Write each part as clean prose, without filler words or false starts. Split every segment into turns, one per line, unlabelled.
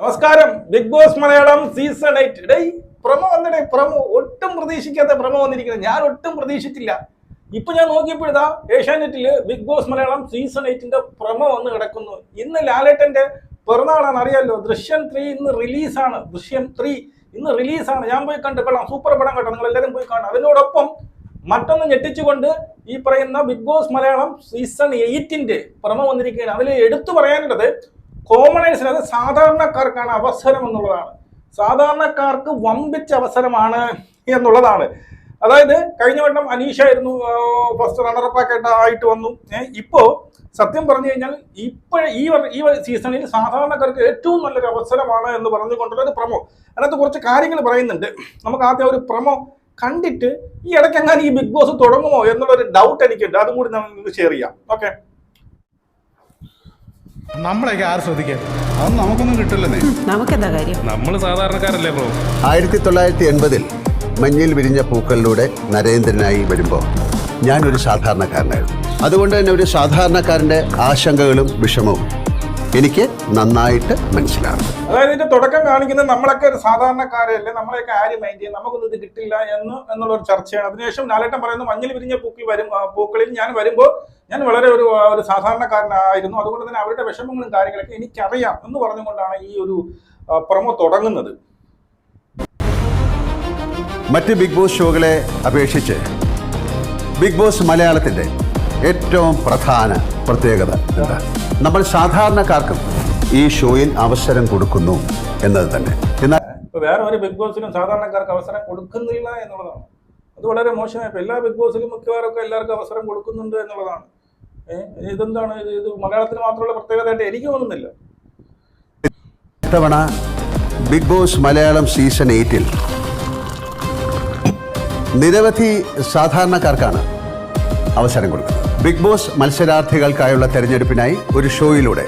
നമസ്കാരം. Bigg Boss Malayalam season 8 promo വന്നിടേ. Promo ഒട്ടും പ്രതീക്ഷിക്കാത്ത പ്രമോ വന്നിരിക്കുന്നത്. ഞാൻ ഒട്ടും പ്രതീക്ഷിച്ചില്ല. ഇപ്പൊ ഞാൻ നോക്കിയപ്പോഴാ ഏഷ്യാനെറ്റില് Bigg Boss Malayalam season 8 promo വന്ന് കിടക്കുന്നു. ഇന്ന് ലാലേട്ടന്റെ പിറന്നാളാണ്, അറിയാലോ. ദൃശ്യം 3 ഇന്ന് റിലീസാണ്. ദൃശ്യം 3 ഇന്ന് റിലീസാണ്. ഞാൻ പോയി കണ്ടു. കൊള്ളാം, സൂപ്പർ പടം കേട്ടോ. നിങ്ങൾ എല്ലാവരും പോയി കാണാം. അതിനോടൊപ്പം മറ്റൊന്ന് ഞെട്ടിച്ചുകൊണ്ട് ഈ പറയുന്ന Bigg Boss Malayalam season 8 promo വന്നിരിക്കുകയാണ്. അതിൽ എടുത്തു പറയാനുള്ളത് കോമണേഴ്സിന്, അത് സാധാരണക്കാർക്കാണ് അവസരം എന്നുള്ളതാണ്. സാധാരണക്കാർക്ക് വമ്പിച്ച അവസരമാണ് എന്നുള്ളതാണ്. അതായത് കഴിഞ്ഞ വട്ടം അനീഷ ആയിരുന്നു ഫസ്റ്റ് റണ്ണറപ്പായിട്ട് ആയിട്ട് വന്നു. ഇപ്പോ സത്യം പറഞ്ഞു കഴിഞ്ഞാൽ ഈ സീസണിൽ സാധാരണക്കാർക്ക് ഏറ്റവും നല്ലൊരു അവസരമാണ് എന്ന് പറഞ്ഞുകൊണ്ടുള്ള ഒരു പ്രമോ. അതിനകത്ത് കുറച്ച് കാര്യങ്ങൾ പറയുന്നുണ്ട്. നമുക്ക് ആദ്യം ഒരു പ്രമോ കണ്ടിട്ട് ഈ ഇടയ്ക്കെങ്ങാനും ഈ ബിഗ് ബോസ് തുടങ്ങുമോ എന്നുള്ളൊരു ഡൗട്ട് എനിക്കുണ്ട്. അതും കൂടി നമുക്ക് ഷെയർ ചെയ്യാം. ഓക്കെ,
നമ്മളൊക്കെ ആര് ശ്രദ്ധിക്കാൻ? അതൊന്നും നമുക്കൊന്നും കിട്ടില്ലെന്നേ.
നമുക്കെന്താ കാര്യം?
നമ്മൾ സാധാരണക്കാരല്ലേ ബ്രോ.
1980 മഞ്ഞിൽ വിരിഞ്ഞ പൂക്കളിലൂടെ നരേന്ദ്രനായി വരുമ്പോൾ ഞാനൊരു സാധാരണക്കാരനായിരുന്നു. അതുകൊണ്ട് തന്നെ ഒരു സാധാരണക്കാരൻ്റെ ആശങ്കകളും വിഷമവും എനിക്ക് നന്നായിട്ട് മനസ്സിലാവും.
അതായത് ഇതിന്റെ തുടക്കം കാണിക്കുന്നത് നമ്മളൊക്കെ ഒരു സാധാരണക്കാരല്ലേ, നമ്മളെയൊക്കെ ആരും മൈൻഡ് ചെയ്യും, നമുക്കൊന്നും ഇത് കിട്ടില്ല എന്നുള്ളൊരു ചർച്ചയാണ്. അതിനുശേഷം ലാലേട്ടൻ പറയുന്നത് മഞ്ഞിൽ വിരിഞ്ഞ പൂക്കളിൽ ഞാൻ വരുമ്പോൾ ഞാൻ വളരെ ഒരു സാധാരണക്കാരനായിരുന്നു, അതുകൊണ്ട് തന്നെ അവരുടെ വിഷമങ്ങളും കാര്യങ്ങളൊക്കെ എനിക്കറിയാം എന്ന് പറഞ്ഞുകൊണ്ടാണ് ഈ ഒരു പ്രമോ തുടങ്ങുന്നത്.
മറ്റ് ബിഗ് ബോസ് ഷോകളെ അപേക്ഷിച്ച് ബിഗ് ബോസ് മലയാളത്തിൻ്റെ ഏറ്റവും പ്രധാന പ്രത്യേകത എന്താ? നമ്മൾ സാധാരണക്കാർക്കും ഈ ഷോയിൽ അവസരം കൊടുക്കുന്നു എന്നത് തന്നെ. എന്നാൽ
വേറെ ഒരു ബിഗ് ബോസിലും സാധാരണക്കാർക്ക് അവസരം കൊടുക്കുന്നില്ല എന്നുള്ളതാണ്. അത് വളരെ മോശമായി. ഇപ്പൊ എല്ലാ ബിഗ് ബോസിലും മിക്കവാറൊക്കെ എല്ലാവർക്കും അവസരം കൊടുക്കുന്നുണ്ട് എന്നുള്ളതാണ്. ഇതെന്താണ് ഇത് മലയാളത്തിന് മാത്രമുള്ള പ്രത്യേകതയായിട്ട് എനിക്ക് തോന്നുന്നില്ല.
ഇത്തവണ ബിഗ് ബോസ് മലയാളം സീസൺ 8 നിരവധി സാധാരണക്കാർക്കാണ് അവസരം കൊടുക്കുന്നത്. ബിഗ് ബോസ് മത്സരാർത്ഥികൾക്കായുള്ള തെരഞ്ഞെടുപ്പിനായി ഒരു ഷോയിലൂടെ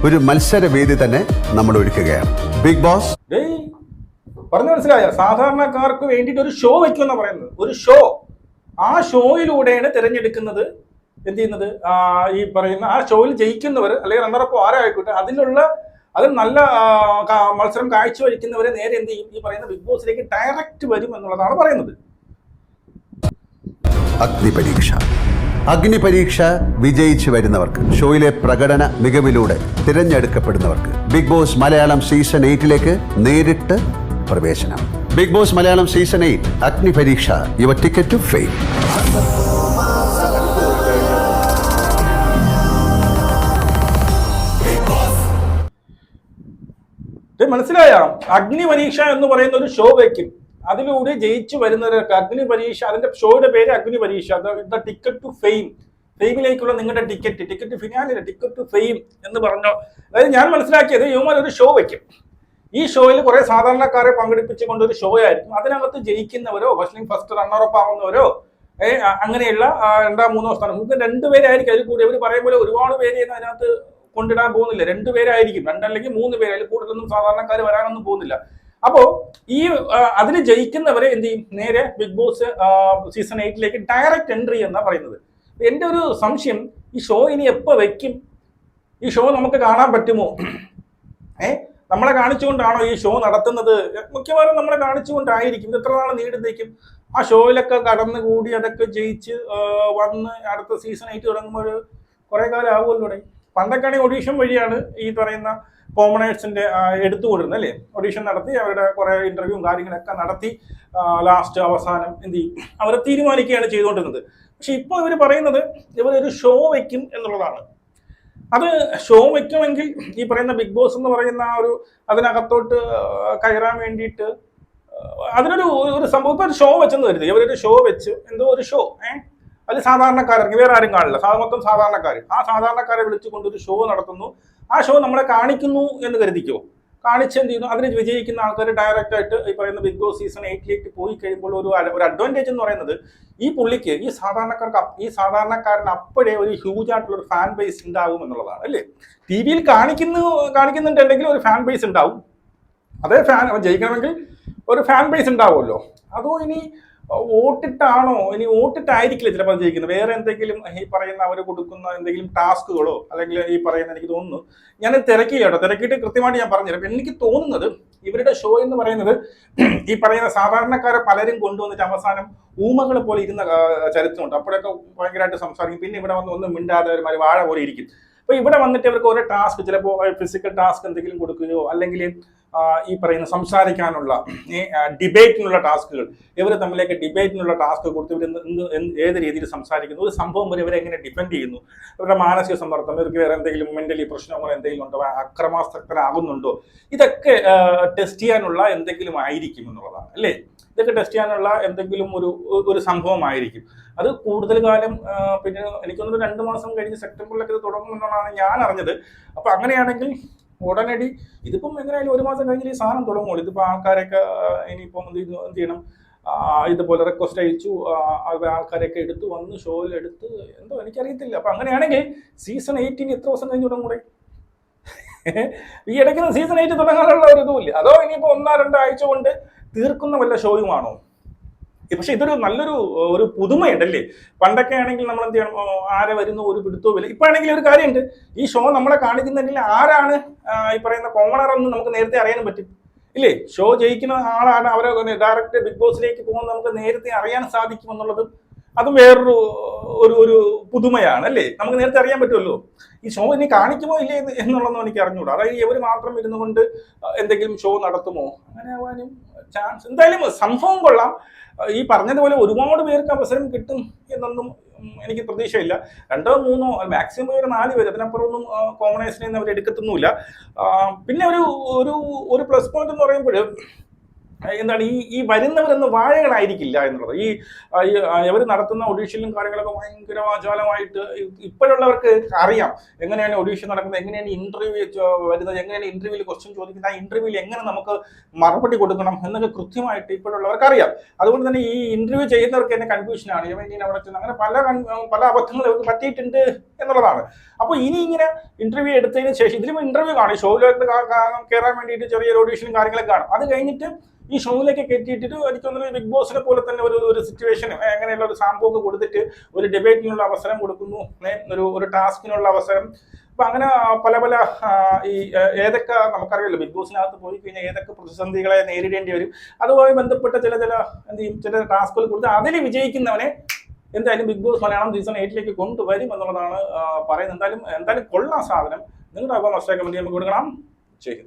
ഒരു മത്സരവേദി തന്നെ നമ്മൾ ഒരുക്കുകയാണ്. ബിഗ് ബോസ്
പറഞ്ഞു മനസ്സിലായ? സാധാരണക്കാർക്ക് വേണ്ടിയിട്ട് ഒരു ഷോ വെക്കുമെന്നാണ് പറയുന്നത്. ഒരു ഷോ, ആ ഷോയിലൂടെയാണ് തിരഞ്ഞെടുക്കുന്നത്. എന്ത് ചെയ്യുന്നത്? ഈ പറയുന്ന ആ ഷോയിൽ ജയിക്കുന്നവർ അല്ലെങ്കിൽ റണ്ണറപ്പ് ആരായിക്കോട്ടെ, അതിൽ നല്ല മത്സരം കാഴ്ചവെക്കുന്നവരെ നേരെ എന്ത് ചെയ്യും? ഈ പറയുന്ന ബിഗ് ബോസിലേക്ക് ഡയറക്റ്റ് വരും എന്നുള്ളതാണ് പറയുന്നത്.
അഗ്നിപരീക്ഷ വിജയിച്ചു വരുന്നവർക്ക്, ഷോയിലെ പ്രകടന മികവിലൂടെ തിരഞ്ഞെടുക്കപ്പെടുന്നവർക്ക് ബിഗ് ബോസ് മലയാളം സീസൺ 8 നേരിട്ട് പ്രവേശനം. Bigg Boss Malayalam season 8 Agnipariksha, your ticket to fame.
മനസ്സിലായ? അഗ്നിപരീക്ഷ എന്ന് പറയുന്ന ഒരു ഷോ വയ്ക്കും. അതിലൂടെ ജയിച്ചു വരുന്നവർക്ക് അഗ്നിപരീക്ഷ, അതിന്റെ ഷോയുടെ പേര് അഗ്നിപരീക്ഷ, ദ ടിക്കറ്റ് ടു ഫെയിം. ഫെയിമിലേക്കുള്ള നിങ്ങളുടെ ടിക്കറ്റ് ഫിനാലില്ല, ടിക്കറ്റ് ടു ഫെയിം എന്ന് പറഞ്ഞോ. അതായത് ഞാൻ മനസ്സിലാക്കിയത് ഇവന്മാർ ഒരു ഷോ വയ്ക്കും. ഈ ഷോയിൽ കുറെ സാധാരണക്കാരെ പങ്കെടുപ്പിച്ചുകൊണ്ട് ഒരു ഷോ ആയിരിക്കും. അതിനകത്ത് ജയിക്കുന്നവരോ ഫസ്റ്റ് റണ്ണറപ്പ് ആവുന്നവരോ അങ്ങനെയുള്ള 2, 3 സ്ഥാനം, നമുക്ക് 2 പേരായിരിക്കും. അതിൽ കൂടി അവർ പറയും പോലെ ഒരുപാട് പേര് അതിനകത്ത് കൊണ്ടിടാൻ പോകുന്നില്ല. 2 പേരായിരിക്കും, 2 അല്ലെങ്കിൽ 3 പേര്. അതിൽ കൂടുതലൊന്നും സാധാരണക്കാർ വരാനൊന്നും പോകുന്നില്ല. അപ്പോ ഈ അതിന് ജയിക്കുന്നവരെ എന്ത് ചെയ്യും? നേരെ Bigg Boss season 8 direct entry എന്നാ പറയുന്നത്. എൻ്റെ ഒരു സംശയം, ഈ ഷോ ഇനി എപ്പോ വെക്കും? ഈ ഷോ നമുക്ക് കാണാൻ പറ്റുമോ? നമ്മളെ കാണിച്ചുകൊണ്ടാണോ ഈ ഷോ നടത്തുന്നത്? മിക്കവാറും നമ്മളെ കാണിച്ചുകൊണ്ടായിരിക്കും. ഇത് എത്ര നാൾ നീണ്ടുന്നേക്കും? ആ ഷോയിലൊക്കെ കടന്നുകൂടി അതൊക്കെ ജയിച്ച് വന്ന് അടുത്ത സീസൺ 8 തുടങ്ങുമ്പോൾ കുറെ കാലം ആവുമല്ലോ. പണ്ടൊക്കെയാണെങ്കിൽ ഓഡീഷൻ വഴിയാണ് ഈ പറയുന്ന കോമണേഴ്സിന്റെ എടുത്തുകൊണ്ടിരുന്നത്, അല്ലേ? ഓഡീഷൻ നടത്തി അവരുടെ കുറെ ഇന്റർവ്യൂവും കാര്യങ്ങളൊക്കെ നടത്തി ലാസ്റ്റ് അവസാനം എന്ത് ചെയ്യും? അവരെ തീരുമാനിക്കുകയാണ് ചെയ്തുകൊണ്ടിരുന്നത്. പക്ഷെ ഇപ്പോൾ ഇവർ പറയുന്നത് ഇവരൊരു ഷോ വയ്ക്കും എന്നുള്ളതാണ്. അത് ഷോ വയ്ക്കുമെങ്കിൽ ഈ പറയുന്ന ബിഗ് ബോസ് എന്ന് പറയുന്ന ആ ഒരു അതിനകത്തോട്ട് കയറാൻ വേണ്ടിയിട്ട് അതിനൊരു സംഭവം. ഇപ്പൊ ഒരു ഷോ വെച്ചെന്ന് കരുതി, ഇവരൊരു ഷോ വെച്ച് എന്തോ ഒരു ഷോ അത് സാധാരണക്കാർക്ക് വേറെ ആരും കാണില്ല, മൊത്തം സാധാരണക്കാർ. ആ സാധാരണക്കാരെ വിളിച്ചുകൊണ്ട് ഒരു ഷോ നടത്തുന്നു. ആ ഷോ നമ്മളെ കാണിക്കുന്നു എന്ന് കരുതിക്കോ. കാണിച്ച് എന്ത് ചെയ്യുന്നു? അതിന് വിജയിക്കുന്ന ആൾക്കാർ ഡയറക്റ്റ് ആയിട്ട് ഈ പറയുന്ന ബിഗ് ബോസ് സീസൺ 8 പോയി കഴിയുമ്പോൾ ഒരു അഡ്വാൻറ്റേജ് എന്ന് പറയുന്നത് ഈ പുള്ളിക്ക്, ഈ സാധാരണക്കാരന് അപ്പോഴേ ഒരു ഹ്യൂജ് ആയിട്ടുള്ള ഒരു ഫാൻ ബേസ് ഉണ്ടാവും എന്നുള്ളതാണ്, അല്ലേ? ടി വിയിൽ കാണിക്കുന്നുണ്ടെങ്കിൽ ഒരു ഫാൻ ബേസ് ഉണ്ടാവും. അതേ ജയിക്കണമെങ്കിൽ ഒരു ഫാൻ ബേസ് ഉണ്ടാവുമല്ലോ. അതോ ഇനി വോട്ടിട്ടാണോ ഇനി വോട്ടിട്ടായിരിക്കില്ല ചിലപ്പോൾ ജയിക്കുന്നത്, വേറെ എന്തെങ്കിലും ഈ പറയുന്ന അവർ കൊടുക്കുന്ന എന്തെങ്കിലും ടാസ്കുകളോ അല്ലെങ്കിൽ ഈ പറയുന്ന, എനിക്ക് തോന്നുന്നു, ഞാൻ തിരക്കില്ല കേട്ടോ, തിരക്കിയിട്ട് കൃത്യമായിട്ട് ഞാൻ പറഞ്ഞുതരാം. എനിക്ക് തോന്നുന്നത് ഇവരുടെ ഷോ എന്ന് പറയുന്നത് ഈ പറയുന്ന സാധാരണക്കാരെ പലരും കൊണ്ടുവന്നിട്ട് അവസാനം ഊമകളെ പോലെ ഇരുന്ന ചരിത്രമുണ്ട്. അപ്പോഴൊക്കെ ഭയങ്കരമായിട്ട് സംസാരിക്കും, പിന്നെ ഇവിടെ വന്ന് ഒന്നും മിണ്ടാതെ ഒരു വാഴ പോലെ ഇരിക്കും. അപ്പൊ ഇവിടെ വന്നിട്ട് അവർക്ക് ഓരോ ടാസ്ക്, ചിലപ്പോൾ ഫിസിക്കൽ ടാസ്ക് എന്തെങ്കിലും കൊടുക്കുകയോ അല്ലെങ്കിൽ ഈ പറയുന്ന സംസാരിക്കാനുള്ള ഡിബേറ്റിനുള്ള ടാസ്കുകൾ, ഇവർ തമ്മിലേക്ക് ഡിബേറ്റിനുള്ള ടാസ്ക് കൊടുത്ത് ഇവർ ഏത് രീതിയിൽ സംസാരിക്കുന്നു, ഒരു സംഭവം വരെ ഇവരെ എങ്ങനെ ഡിഫെൻഡ് ചെയ്യുന്നു, ഇവരുടെ മാനസിക സമ്മർദ്ദം, ഇവർക്ക് വേറെ എന്തെങ്കിലും മെന്റലി പ്രശ്നങ്ങൾ എന്തെങ്കിലും ഉണ്ടോ, അക്രമാസക്തരാകുന്നുണ്ടോ, ഇതൊക്കെ ടെസ്റ്റ് ചെയ്യാനുള്ള എന്തെങ്കിലും ആയിരിക്കും എന്നുള്ളതാണ് അല്ലേ. ഇതൊക്കെ ടെസ്റ്റ് ചെയ്യാനുള്ള എന്തെങ്കിലും ഒരു സംഭവമായിരിക്കും. അത് കൂടുതൽ കാലം പിന്നെ എനിക്കൊന്നൊരു 2 മാസം കഴിഞ്ഞ് സെപ്റ്റംബറിലൊക്കെ ഇത് തുടങ്ങുമെന്നാണ് ഞാൻ അറിഞ്ഞത്. അപ്പൊ അങ്ങനെയാണെങ്കിൽ ഉടനടി ഇതിപ്പം എങ്ങനെയായാലും 1 മാസം കഴിഞ്ഞ് ഈ സാധനം തുടങ്ങുള്ളൂ. ഇതിപ്പോൾ ആൾക്കാരൊക്കെ ഇനിയിപ്പം എന്ത് ചെയ്യണം, ഇതുപോലെ റിക്വസ്റ്റ് അയച്ചു, ആൾക്കാരൊക്കെ എടുത്ത് വന്ന് ഷോയിൽ എടുത്ത് എന്തോ എനിക്കറിയത്തില്ല. അപ്പൊ അങ്ങനെയാണെങ്കിൽ സീസൺ 8 എത്ര ദിവസം കഴിഞ്ഞ് തുടങ്ങൂടെ? ഈ ഇടയ്ക്ക് സീസൺ 8 തുടങ്ങാനുള്ള ഒരു ഇതുമില്ല. അതോ ഇനിയിപ്പോൾ 1-2 ആഴ്ച കൊണ്ട് തീർക്കുന്ന വല്ല ഷോയുമാണോ? പക്ഷെ ഇതൊരു നല്ലൊരു പുതുമയുണ്ടല്ലേ. പണ്ടൊക്കെ ആണെങ്കിൽ നമ്മൾ എന്ത് ചെയ്യണം, ആരെ വരുന്നു ഒരു പിടുത്തവും ഇല്ല. ഇപ്പൊ ആണെങ്കിൽ ഒരു കാര്യമുണ്ട്, ഈ ഷോ നമ്മളെ കാണിക്കുന്നെങ്കിൽ ആരാണ് ഈ പറയുന്ന കോമണർ എന്ന് നമുക്ക് നേരത്തെ അറിയാനും പറ്റും ഇല്ലേ. ഷോ ജയിക്കുന്ന ആളാണ്, അവരെ ഡയറക്റ്റ് ബിഗ് ബോസിലേക്ക് പോകുന്നത് നമുക്ക് നേരത്തെ അറിയാൻ സാധിക്കും എന്നുള്ളത് അതും വേറൊരു പുതുമയാണ് അല്ലേ. നമുക്ക് നേരത്തെ അറിയാൻ പറ്റുമല്ലോ. ഈ ഷോ ഇനി കാണിക്കുമോ ഇല്ലേ എന്നുള്ളതൊന്നും എനിക്ക് അറിഞ്ഞൂടാ. അതായത് ഇവർ മാത്രം ഇരുന്നു കൊണ്ട് എന്തെങ്കിലും ഷോ നടത്തുമോ, അങ്ങനെ ആവാനും ചാൻസ്. എന്തായാലും സംഭവം കൊള്ളാം. ഈ പറഞ്ഞതുപോലെ ഒരുപാട് പേർക്ക് അവസരം കിട്ടും എന്നൊന്നും എനിക്ക് പ്രതീക്ഷയില്ല. 2-3 മാക്സിമം ഒരു 4 പേര്, അതിനപ്പുറമൊന്നും കോമണേഴ്സിനെ അവർ എടുക്കത്തൊന്നുമില്ല. പിന്നെ ഒരു പ്ലസ് പോയിന്റ് എന്ന് പറയുമ്പോൾ എന്താണ്, ഈ വരുന്നവരൊന്നും വാഴകളായിരിക്കില്ല എന്നുള്ളത്. ഈ ഇവർ നടത്തുന്ന ഒഡീഷനിലും കാര്യങ്ങളൊക്കെ ഭയങ്കര വാചാലമായിട്ട് ഇപ്പോഴുള്ളവർക്ക് അറിയാം എങ്ങനെയാണ് ഒഡീഷൻ നടക്കുന്നത്, എങ്ങനെയാണ് ഇന്റർവ്യൂ വരുന്നത്, എങ്ങനെയാണ് ഇന്റർവ്യൂവിൽ ക്വസ്റ്റ്യൻ ചോദിക്കുന്നത്, ആ ഇന്റർവ്യൂവിൽ എങ്ങനെ നമുക്ക് മറുപടി കൊടുക്കണം എന്നൊക്കെ കൃത്യമായിട്ട് ഇപ്പോഴുള്ളവർക്ക് അറിയാം. അതുകൊണ്ട് തന്നെ ഈ ഇന്റർവ്യൂ ചെയ്യുന്നവർക്ക് തന്നെ കൺഫ്യൂഷനാണ്, ഇവൻ അവിടെ ചെന്ന് അങ്ങനെ പല അബദ്ധങ്ങളും ഇവർക്ക് പറ്റിയിട്ടുണ്ട് എന്നുള്ളതാണ്. അപ്പോൾ ഇനി ഇങ്ങനെ ഇന്റർവ്യൂ എടുത്തതിന് ശേഷം, ഇതിലും ഇന്റർവ്യൂ കാണും, ഷോയിലോട്ട് കയറാൻ വേണ്ടിയിട്ട് ചെറിയൊരു ഓഡീഷനും കാര്യങ്ങളൊക്കെ കാണും. അത് കഴിഞ്ഞിട്ട് ഈ ഷോയിലേക്ക് കയറ്റിയിട്ടിട്ട് എനിക്കൊന്നും ബിഗ് ബോസിനെ പോലെ തന്നെ ഒരു സിറ്റുവേഷൻ, അങ്ങനെയുള്ള ഒരു സംഭവം കൊടുത്തിട്ട് ഒരു ഡിബേറ്റിനുള്ള അവസരം കൊടുക്കുന്നു, ഒരു ടാസ്കിനുള്ള അവസരം. അപ്പൊ അങ്ങനെ പല ഈ ഏതൊക്കെ നമുക്കറിയാലോ, ബിഗ് ബോസിനകത്ത് പോയി കഴിഞ്ഞാൽ ഏതൊക്കെ പ്രതിസന്ധികളെ നേരിടേണ്ടി വരും, അതുമായി ബന്ധപ്പെട്ട ചില ടാസ്കുകൾ കൊടുത്ത് അതിൽ വിജയിക്കുന്നവനെ എന്തായാലും ബിഗ് ബോസ് മലയാളം സീസൺ 8 കൊണ്ടുവരും എന്നുള്ളതാണ് പറയുന്നത്. എന്തായാലും കൊള്ളാം സാധനം. നിങ്ങളുടെ അഭിപ്രായം കമന്റ് നമുക്ക് കൊടുക്കണം. ശരി.